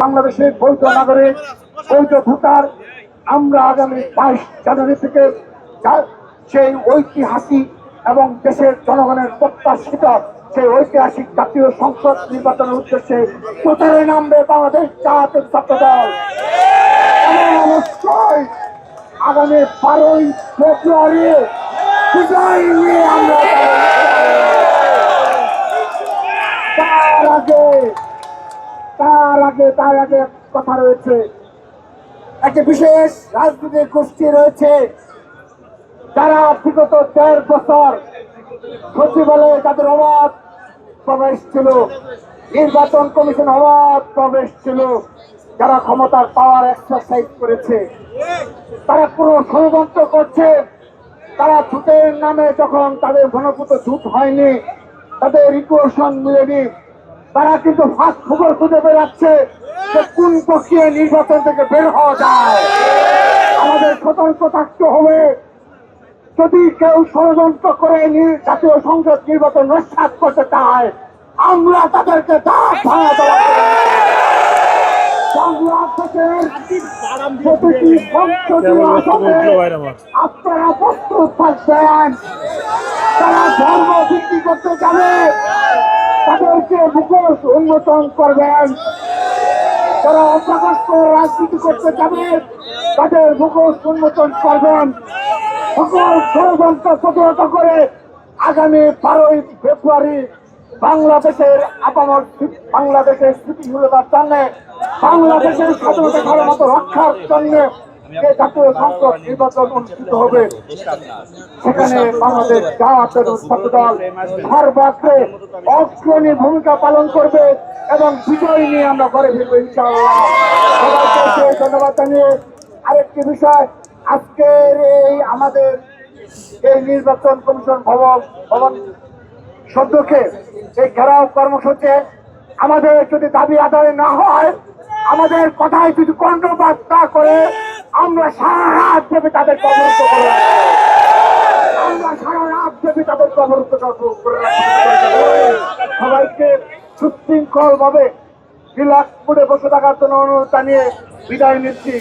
বাংলাদেশের বৈধ নাগরিক, বৈধ ভোটার। আমরা আগামী 22 জানুয়ারি থেকে সেই ঐতিহাসিক এবং দেশের জনগণের প্রত্যাশিত সেই ঐতিহাসিক জাতীয় সংসদ নির্বাচনের উদ্দেশ্যে প্রচারে নামবে বাংলাদেশ জাতীয় ছাত্র দল। অবশ্যই আগামী 12ই ফেব্রুয়ারি বিজয় নিয়ে আমরা তার আগে কথা রয়েছে। একটি বিশেষ রাজনৈতিক গোষ্ঠী রয়েছে যারা বিগত 1.5 বছর সচিবালয়ে তাদের অবাধ প্রবেশ ছিল, নির্বাচন কমিশন অবাধ প্রবেশ ছিল, যারা ক্ষমতার পাওয়ার এক্সারসাইজ করেছে। তারা পুরো ষড়যন্ত্র করছে। তারা জুটের নামে যখন তাদের ঘনভূত জুট হয়নি, তাদের ইকুয়েশন মিলেনি, তারা কিন্তু ফাঁক খবর খুঁজে বেড়াচ্ছে যে কোন প্রক্রিয়া নির্বাচন থেকে বের হওয়া যায়। আমাদের সতর্ক থাকতে হবে। যদি কেউ ষড়যন্ত্র করে জাতীয় সংসদ নির্বাচন নস্যাৎ করতে চায়, আমরা তাদেরকে দাঁত ভাঙা দেওয়া আপনারা প্রস্তুত থাকবেন। তারা ধর্ম ভিত্তি করতে যাবে, তাদেরকে মুখোশ উন্মোচন করবেন। যারা অপ্রকাশ্য রাজনীতি করতে যাবে, তাদের মুখোশ উন্মোচন করবেন। সকল ষড়যন্ত্র প্রতিহত করে আগামী 12ই ফেব্রুয়ারি বাংলাদেশের আপামর বাংলাদেশের স্থিতিশীলতার জন্য, বাংলাদেশের স্বাধীনতা সার্বভৌমত্ব রক্ষার জন্য জাতীয় সংসদ নির্বাচন অনুষ্ঠিত হবে। সেখানে বাংলাদেশ জাতীয় ছাত্র দল সর্বাগ্রে অগ্রণী ভূমিকা পালন করবে এবং বিজয় নিয়ে আমরা ঘরে ফিরবো ইনশাআল্লাহ। সবাইকে ধন্যবাদ জানিয়ে আরেকটি বিষয়, আজকের এই আমাদের এই নির্বাচন কমিশন ভবন সদ্যকে এই ঘেরাও কর্মসূচি আমাদের যদি দাবি আদায় না হয়, আমাদের কথায় যদি কর্ণপাত না করে, আমরা সারা রাত দেবে তাদের কবরস্থ করে আমরা সারা রাত দেবে তাদের কবরস্থ করে সবাইকে সুশৃঙ্খল ভাবে রিল্যাক্স করে বসে থাকার জন্য অনুরোধ জানিয়ে বিদায় নিচ্ছি।